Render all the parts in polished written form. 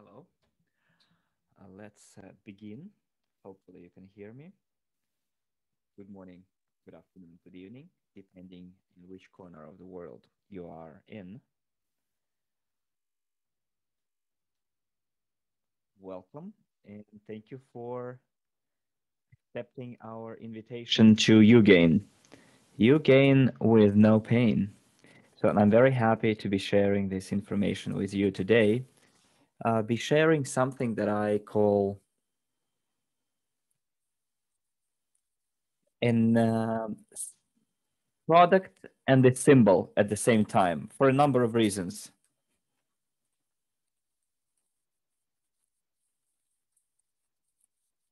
Hello. Let's begin. Hopefully you can hear me. Good morning, good afternoon, good evening, depending in which corner of the world you are in. Welcome, and thank you for accepting our invitation to uGain. uGain with no pain. So I'm very happy to be sharing this information with you today. Be sharing something that I call an product and a symbol at the same time for a number of reasons.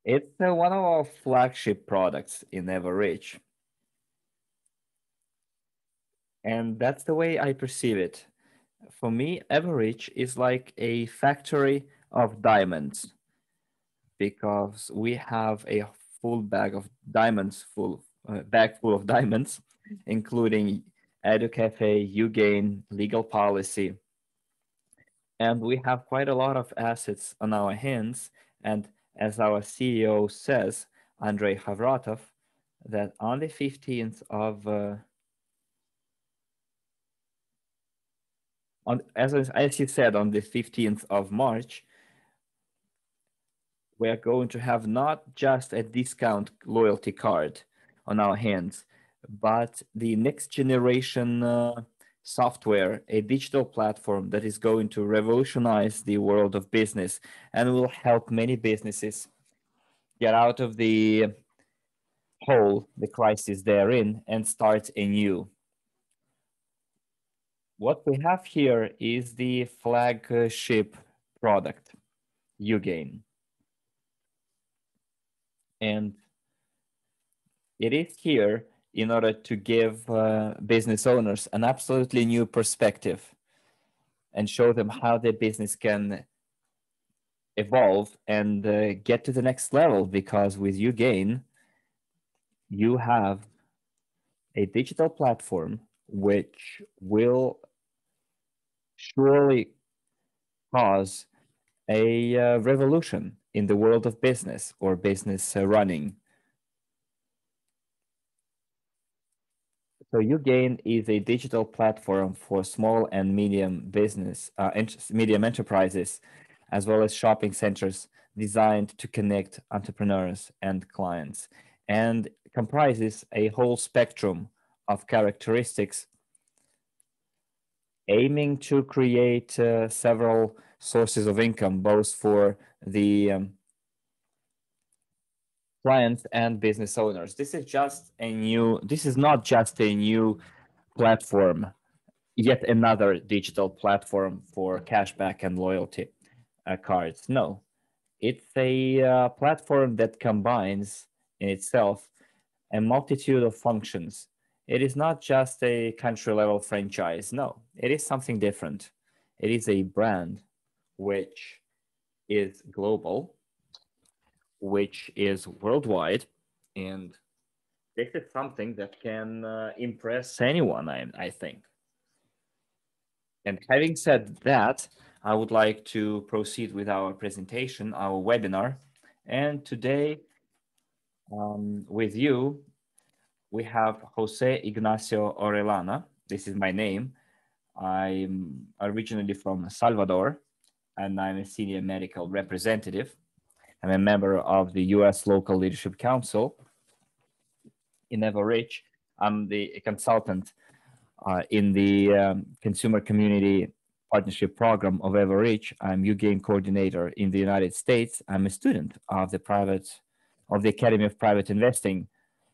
It's one of our flagship products in Everreach. And that's the way I perceive it. For me, Everreach is like a factory of diamonds because we have a full bag of diamonds, bag full of diamonds, including EduCafe, uGain, legal policy. And we have quite a lot of assets on our hands. And as our CEO says, Andrei Havratov, that on the 15th of as you said, on the 15th of March, we are going to have not just a discount loyalty card on our hands, but the next generation software, a digital platform that is going to revolutionize the world of business and will help many businesses get out of the hole, the crisis they're in, and start anew. What we have here is the flagship product, uGain. And it is here in order to give business owners an absolutely new perspective and show them how their business can evolve and get to the next level. Because with uGain, you have a digital platform which will surely cause a revolution in the world of business or business running. So uGain is a digital platform for small and medium business, medium enterprises, as well as shopping centers designed to connect entrepreneurs and clients, and comprises a whole spectrum of characteristics aiming to create several sources of income, both for the clients and business owners. This is not just a new platform, yet another digital platform for cashback and loyalty cards. No, it's a platform that combines in itself a multitude of functions. It is not just a country level franchise. No, it is something different. It is a brand which is global, which is worldwide, and this is something that can impress anyone, I think. And having said that, I would like to proceed with our presentation, our webinar. And today, with you, we have Jose Ignacio Orellana. This is my name. I'm originally from Salvador, and I'm a senior medical representative. I'm a member of the U.S. Local Leadership Council in Everreach. I'm the consultant in the Consumer Community Partnership Program of Everreach. I'm uGain coordinator in the United States. I'm a student of the Academy of Private Investing,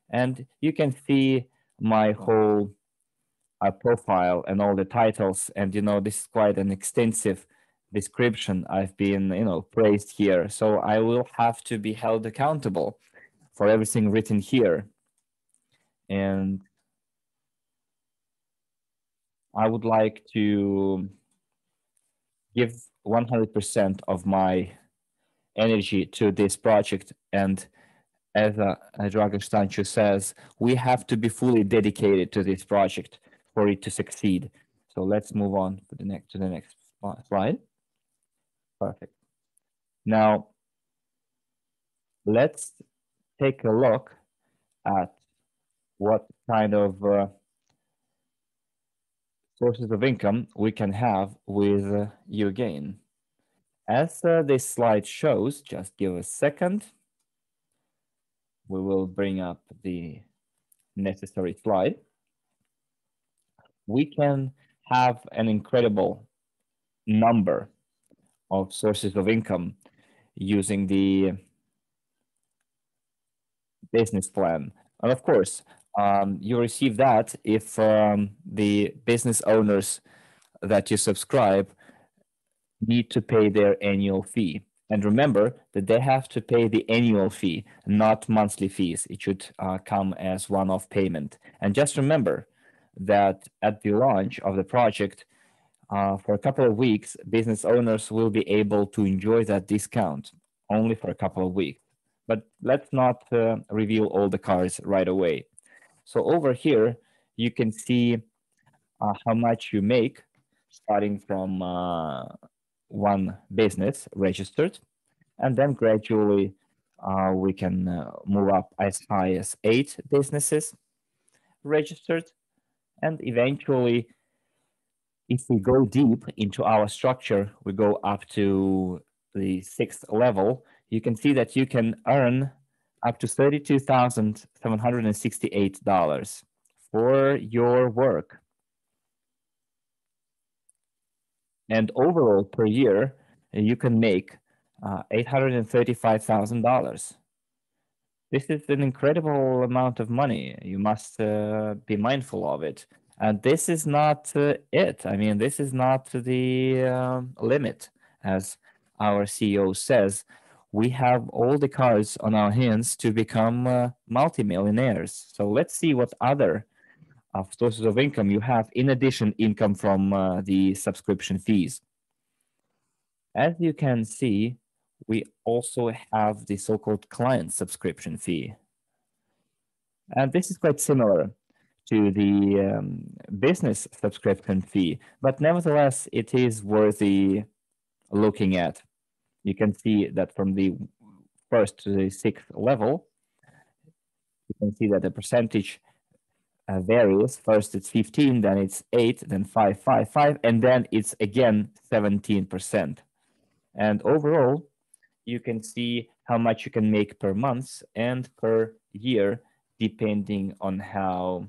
and you can see my whole profile and all the titles. And this is quite an extensive description. I've been praised here, so I will have to be held accountable for everything written here. And I would like to give 100% of my energy to this project. And as Dragan Stanchu says, we have to be fully dedicated to this project for it to succeed. So let's move on to the next slide. Perfect. Now, let's take a look at what kind of sources of income we can have with uGain. As this slide shows, just give a second. We will bring up the necessary slide. We can have an incredible number of sources of income using the business plan. And of course, you receive that if the business owners that you subscribe need to pay their annual fee. And remember that they have to pay the annual fee, not monthly fees. It should come as one-off payment. And just remember that at the launch of the project, for a couple of weeks, business owners will be able to enjoy that discount only for a couple of weeks. But let's not reveal all the cards right away. So over here, you can see how much you make starting from one business registered, and then gradually we can move up as high as 8 businesses registered, and eventually, if we go deep into our structure, we go up to the 6th level. You can see that you can earn up to $32,768 for your work. And overall per year, you can make $835,000. This is an incredible amount of money. You must be mindful of it. And this is not it. I mean, this is not the limit, as our CEO says. We have all the cards on our hands to become multimillionaires. So let's see what other sources of income you have, in addition, income from the subscription fees. As you can see, we also have the so-called client subscription fee. And this is quite similar to the business subscription fee, but nevertheless, it is worthy looking at. You can see that from the 1st to the 6th level, you can see that the percentage varies. First it's 15, then it's 8, then 5, 5, 5, and then it's again 17%. And overall, you can see how much you can make per month and per year, depending on how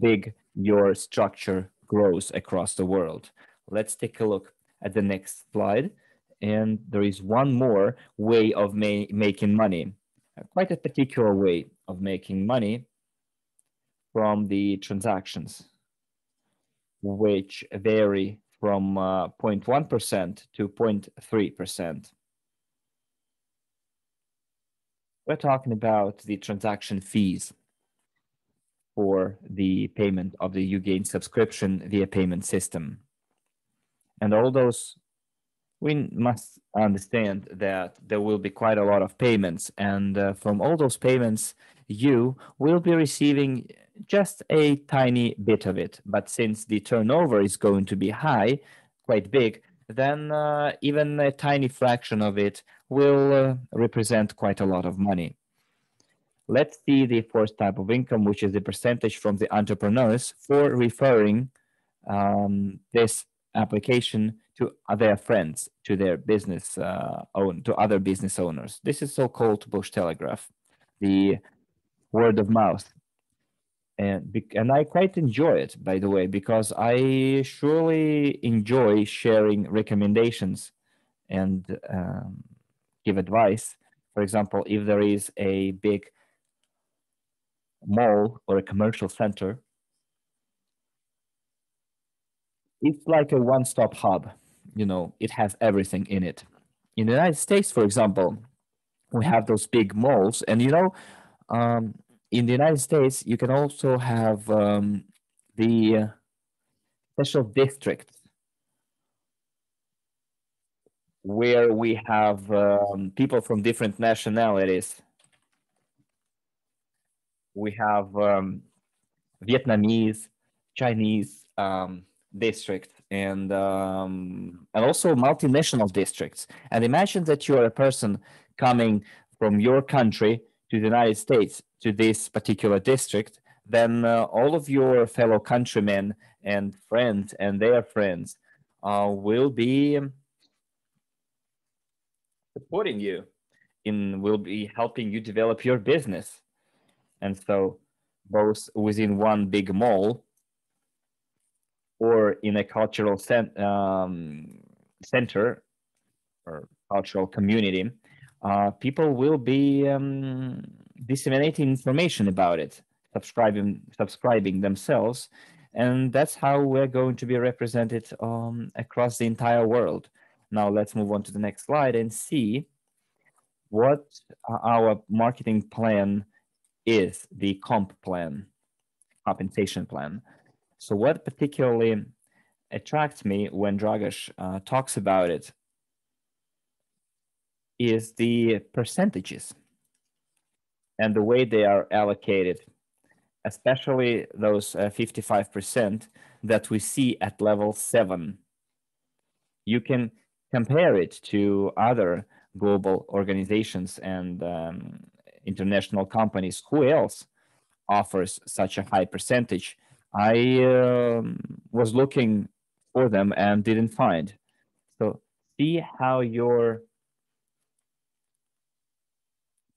big your structure grows across the world. Let's take a look at the next slide. And there is one more way of making money, quite a particular way of making money from the transactions, which vary from 0.1% to 0.3%. We're talking about the transaction fees for the payment of the uGain subscription via payment system. And all those, we must understand that there will be quite a lot of payments, and from all those payments, you will be receiving just a tiny bit of it. But since the turnover is going to be high, quite big, then even a tiny fraction of it will represent quite a lot of money. Let's see the first type of income, which is the percentage from the entrepreneurs for referring this application to their friends, to their business to other business owners. This is so-called push telegraph, the word of mouth. And I quite enjoy it, by the way, because I surely enjoy sharing recommendations and give advice. For example, if there is a big mall or a commercial center, it's like a one-stop hub. You know, it has everything in it. In the United States, for example, we have those big malls, and in the United States, you can also have the special districts where we have people from different nationalities. We have Vietnamese, Chinese, district and also multinational districts. And imagine that you're a person coming from your country to the United States to this particular district, then all of your fellow countrymen and friends and their friends will be supporting you will be helping you develop your business. And so both within one big mall or in a cultural center or cultural community, people will be disseminating information about it, subscribing themselves, and that's how we're going to be represented across the entire world. Now let's move on to the next slide and see what our marketing plan is, the compensation plan. So what particularly attracts me when Dragash talks about it is the percentages and the way they are allocated, especially those 55% that we see at level 7. You can compare it to other global organizations and international companies. Who else offers such a high percentage? I was looking for them and didn't find. So see how your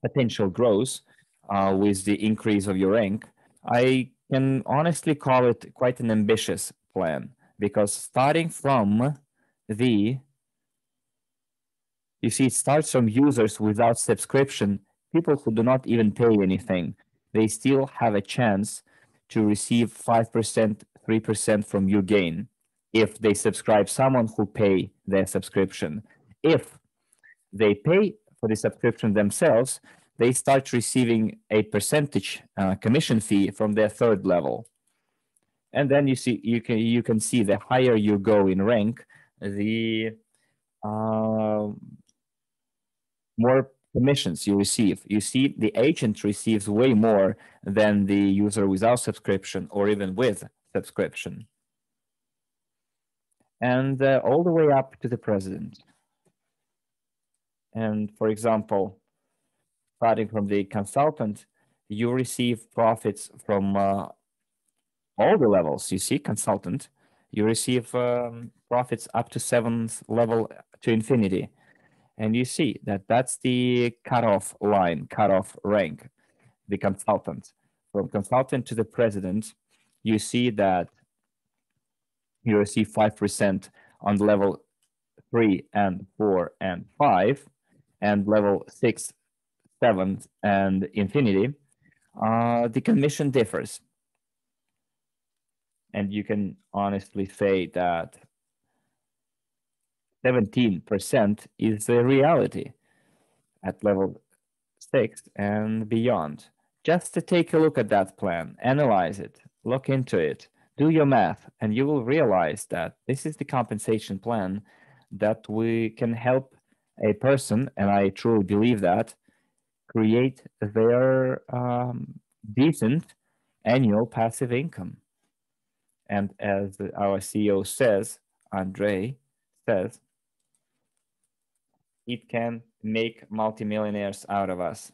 potential grows with the increase of your rank. I can honestly call it quite an ambitious plan, because starting from you see, it starts from users without subscription, people who do not even pay anything. They still have a chance to receive 5%, 3% from uGain if they subscribe someone who pay their subscription. If they pay for the subscription themselves, they start receiving a percentage commission fee from their third level. And then you can see the higher you go in rank, the more commissions you receive. You see, the agent receives way more than the user without subscription or even with subscription. And all the way up to the president. And for example, starting from the consultant, you receive profits from all the levels. You see, consultant, you receive profits up to 7th level to infinity. And you see that that's the cutoff line, cutoff rank, the consultant. From consultant to the president, you see that you receive 5% on level 3 and 4 and 5, and level 6, 7, and infinity. The commission differs. And you can honestly say that 17% is the reality at level 6 and beyond. Just to take a look at that plan, analyze it, look into it, do your math, and you will realize that this is the compensation plan that we can help a person, and I truly believe that, create their decent annual passive income. And as our CEO says, Andre says, it can make multimillionaires out of us.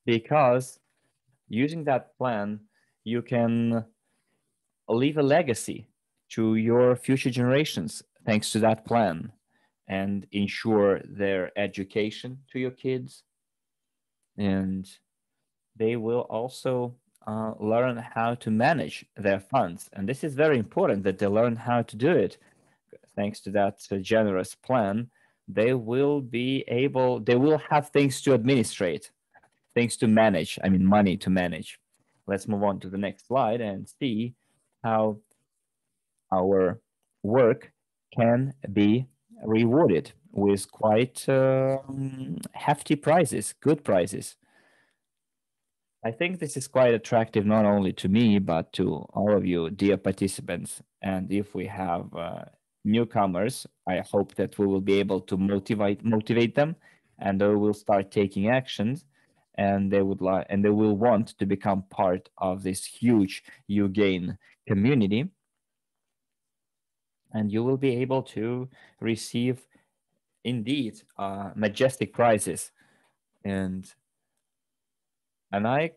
Because using that plan, you can leave a legacy to your future generations thanks to that plan, and ensure their education to your kids. And they will also learn how to manage their funds. And this is very important, that they learn how to do it. Thanks to that generous plan, they will have things to administrate, things to manage, money to manage. Let's move on to the next slide and see how our work can be rewarded with quite hefty prizes, good prizes. I think this is quite attractive, not only to me, but to all of you, dear participants. And if we have newcomers, I hope that we will be able to motivate them, and they will start taking actions. and they will want to become part of this huge uGain community, and you will be able to receive indeed majestic prizes. And I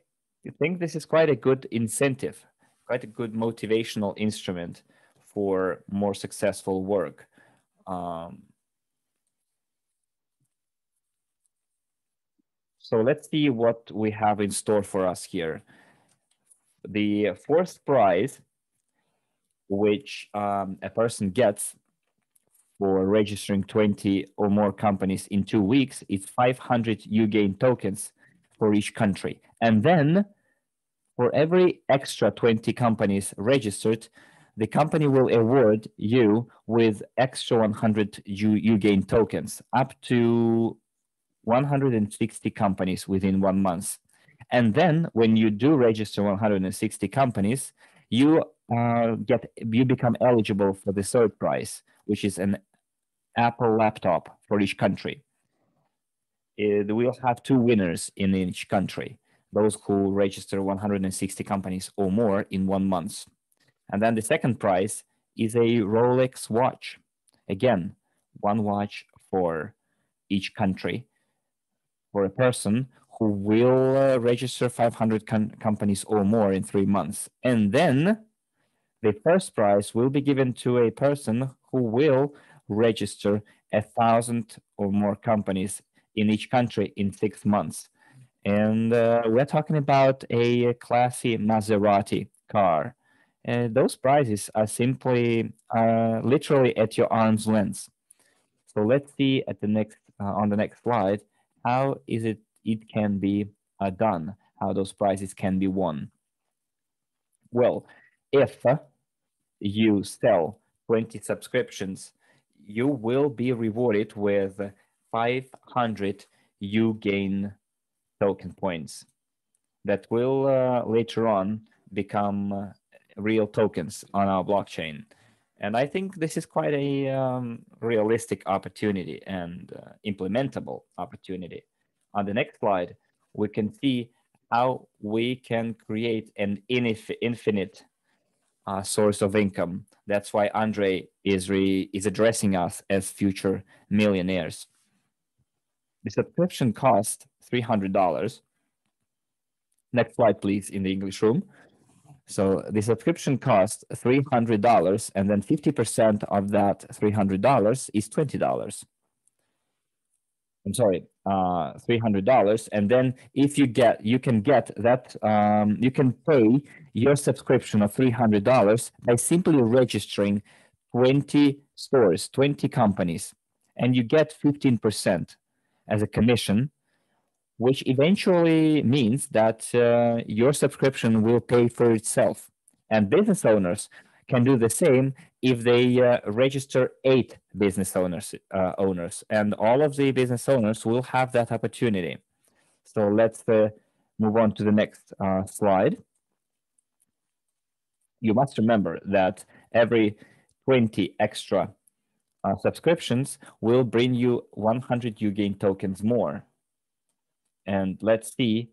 think this is quite a good incentive, quite a good motivational instrument for more successful work. So let's see what we have in store for us here. The fourth prize, which a person gets for registering 20 or more companies in 2 weeks, is 500 uGain tokens for each country. And then for every extra 20 companies registered, the company will award you with extra 100 uGain tokens, up to 160 companies within 1 month. And then when you do register 160 companies, you become eligible for the third prize, which is an Apple laptop for each country. We'll have 2 winners in each country, those who register 160 companies or more in 1 month. And then the second prize is a Rolex watch. Again, 1 watch for each country for a person who will register 500 companies or more in 3 months. And then the first prize will be given to a person who will register 1,000 or more companies in each country in 6 months. And we're talking about a classy Maserati car. Those prizes are simply literally at your arm's length. So let's see at the next on the next slide how it can be done, how those prizes can be won. Well, if you sell 20 subscriptions, you will be rewarded with 500 uGain token points that will later on become real tokens on our blockchain. And I think this is quite a realistic opportunity and implementable opportunity. On the next slide, we can see how we can create an infinite source of income. That's why Andre is addressing us as future millionaires. The subscription cost $300. Next slide, please, in the English room. So the subscription costs $300, and then 50% of that $300 is $20. I'm sorry, $300, and then if you can get that, you can pay your subscription of $300 by simply registering 20 stores, 20 companies, and you get 15% as a commission, which eventually means that your subscription will pay for itself. And business owners can do the same if they register 8 business owners, and all of the business owners will have that opportunity. So let's move on to the next slide. You must remember that every 20 extra subscriptions will bring you 100 uGain tokens more. And let's see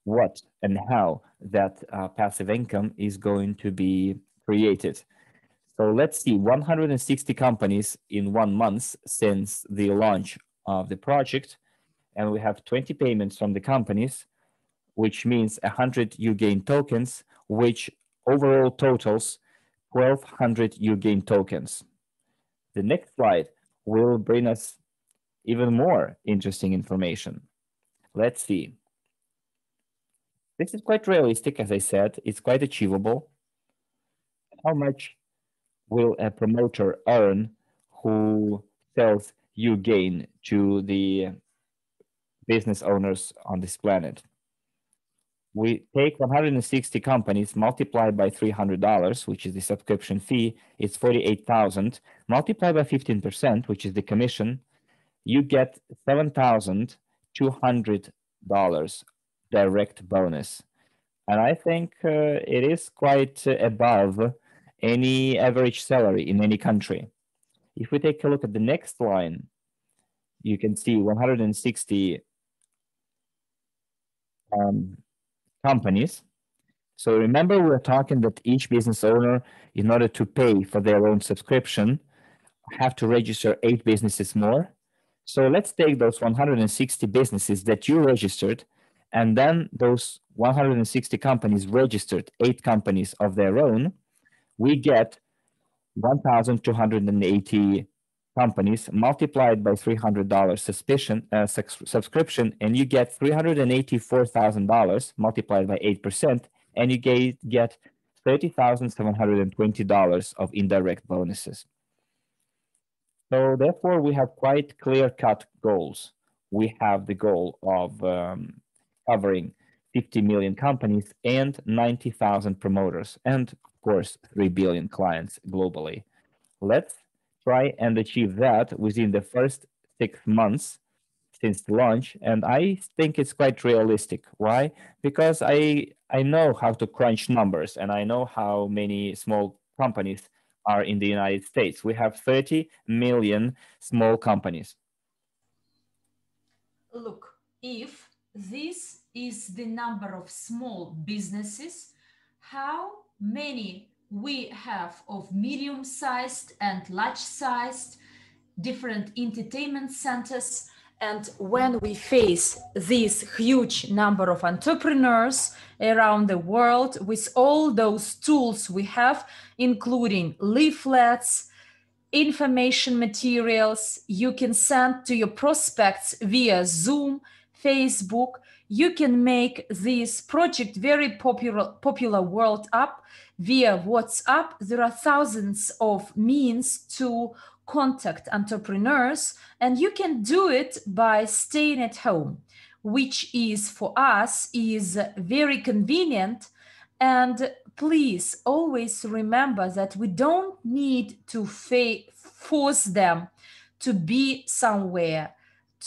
what and how that passive income is going to be created. So let's see, 160 companies in 1 month since the launch of the project, and we have 20 payments from the companies, which means 100 uGain tokens, which overall totals 1,200 uGain tokens. The next slide will bring us even more interesting information. Let's see. This is quite realistic, as I said. It's quite achievable. How much will a promoter earn who sells uGain to the business owners on this planet? We take 160 companies, multiplied by $300, which is the subscription fee, it's 48,000. Multiplied by 15%, which is the commission, you get $7,200 direct bonus. And I think it is quite above any average salary in any country. If we take a look at the next line, you can see 160 um, companies. So remember, we were talking that each business owner, in order to pay for their own subscription, have to register 8 businesses more. So let's take those 160 businesses that you registered, and then those 160 companies registered 8 companies of their own. We get 1,280 companies multiplied by $300 subscription, and you get $384,000 multiplied by 8%, and you get $30,720 of indirect bonuses. So therefore, we have quite clear-cut goals. We have the goal of covering 50 million companies and 90,000 promoters, and of course, 3 billion clients globally. Let's try and achieve that within the first 6 months since the launch, and I think it's quite realistic. Why? Because I know how to crunch numbers, and I know how many small companies are in the United States. We have 30 million small companies. Look, if this is the number of small businesses, how many we have of medium-sized and large-sized different entertainment centers. And when we face this huge number of entrepreneurs around the world with all those tools we have, including leaflets, information materials you can send to your prospects via Zoom, Facebook. You can make this project very popular world up via WhatsApp. There are thousands of means to contact entrepreneurs, and you can do it by staying at home, which is for us is very convenient. And please always remember that we don't need to force them to be somewhere,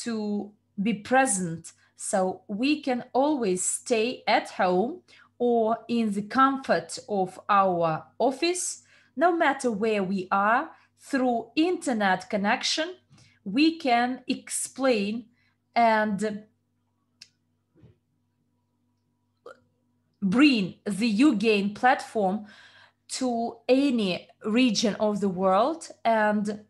to be present. So we can always stay at home or in the comfort of our office, no matter where we are, through internet connection. We can explain and bring the uGain platform to any region of the world and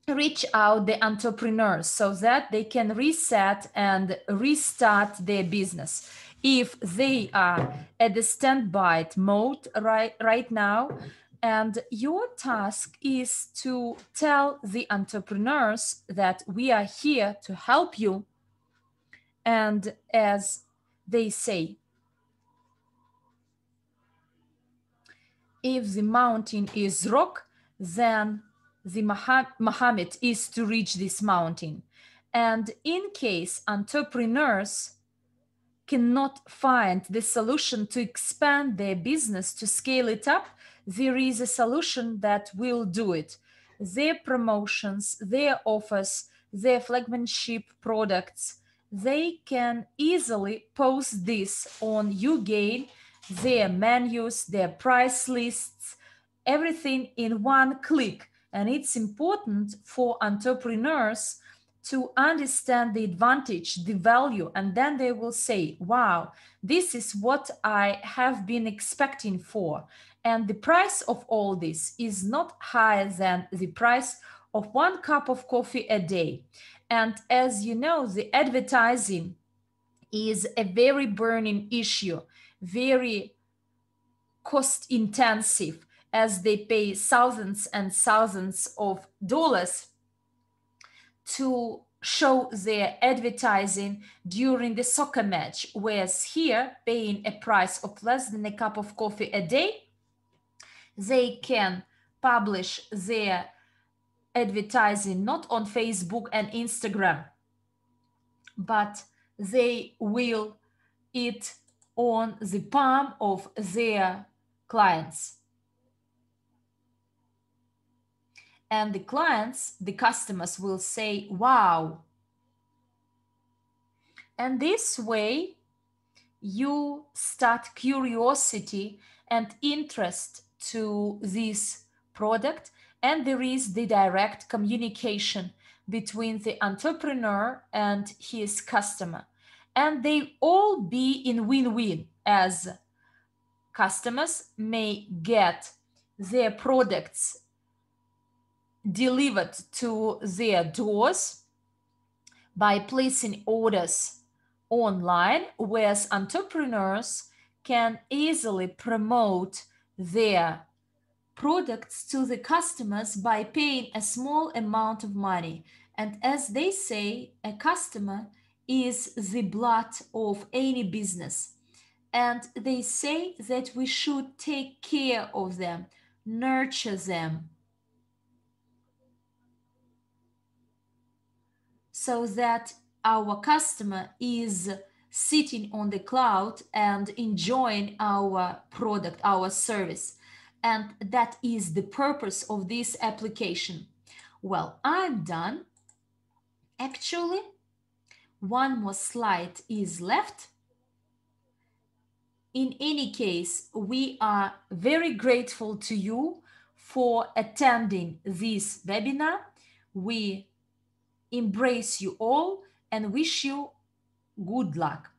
reach out the entrepreneurs so that they can reset and restart their business. If they are at the standby mode right now, and your task is to tell the entrepreneurs that we are here to help you. And as they say, if the mountain is rock, then the Muhammad is to reach this mountain. And in case entrepreneurs cannot find the solution to expand their business, to scale it up, there is a solution that will do it. Their promotions, their offers, their flagship products, they can easily post this on uGain, their menus, their price lists, everything in one click. And it's important for entrepreneurs to understand the advantage, the value, and then they will say, wow, this is what I have been expecting for. And the price of all this is not higher than the price of 1 cup of coffee a day. And as you know, the advertising is a very burning issue, very cost intensive, as they pay thousands and thousands of dollars to show their advertising during the soccer match, whereas here, paying a price of less than 1 cup of coffee a day, they can publish their advertising not on Facebook and Instagram, but they will it on the palm of their clients. And the clients, the customers will say, wow. And this way, you start curiosity and interest to this product, and there is the direct communication between the entrepreneur and his customer. and they all be in win-win, as customers may get their products delivered to their doors by placing orders online, whereas entrepreneurs can easily promote their products to the customers by paying a small amount of money. And as they say, a customer is the blood of any business. And they say that we should take care of them, nurture them, so that our customer is sitting on the cloud and enjoying our product, our service. And that is the purpose of this application. Well, I'm done. Actually, one more slide is left. In any case, we are very grateful to you for attending this webinar. We embrace you all and wish you good luck.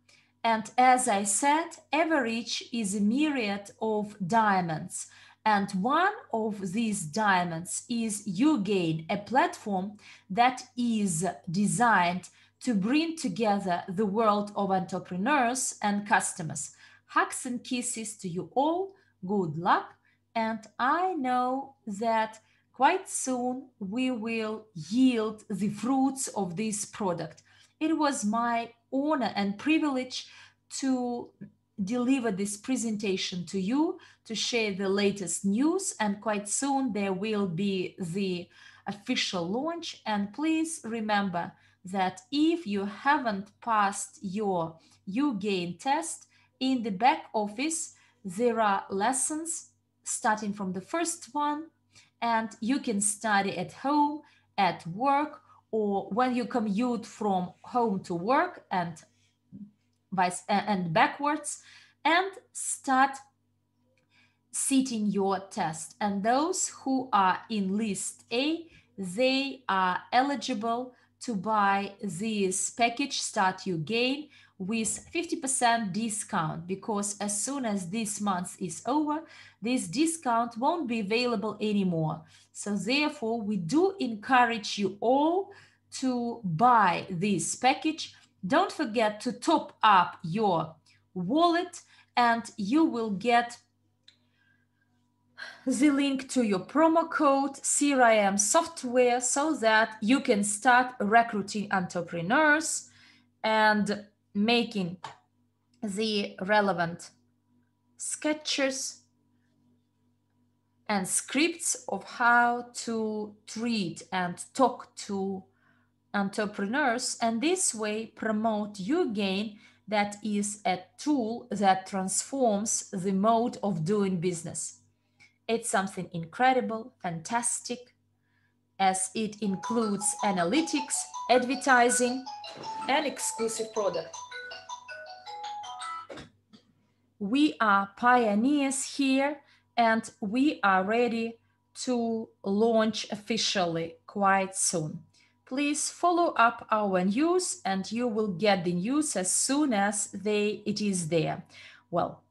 And as I said, average is a myriad of diamonds. And one of these diamonds is uGain, a platform that is designed to bring together the world of entrepreneurs and customers. Hugs and kisses to you all. Good luck. And I know that quite soon we will yield the fruits of this product. It was my honor and privilege to deliver this presentation to you, to share the latest news, and quite soon there will be the official launch. And please remember that if you haven't passed your uGain test, in the back office there are lessons starting from the first one, and you can study at home, at work, or when you commute from home to work and backwards, and start sitting your test. And those who are in list A, they are eligible to buy this package Start uGain with 50% discount, because as soon as this month is over, this discount won't be available anymore. So therefore, we do encourage you all to buy this package. Don't forget to top up your wallet, and you will get the link to your promo code CRM software so that you can start recruiting entrepreneurs and making the relevant sketches and scripts of how to treat and talk to entrepreneurs, and this way promote uGain, that is a tool that transforms the mode of doing business. It's something incredible, fantastic, as it includes analytics, advertising, and exclusive product. We are pioneers here, and we are ready to launch officially quite soon. Please follow up our news, and you will get the news as soon as it is there. Well,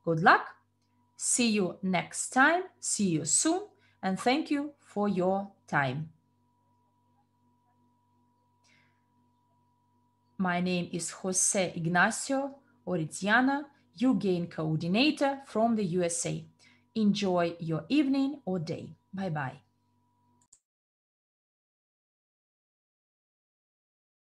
good luck. See you next time. See you soon. And thank you for your time. My name is Jose Ignacio Oriziana, uGain coordinator from the USA. Enjoy your evening or day. Bye-bye.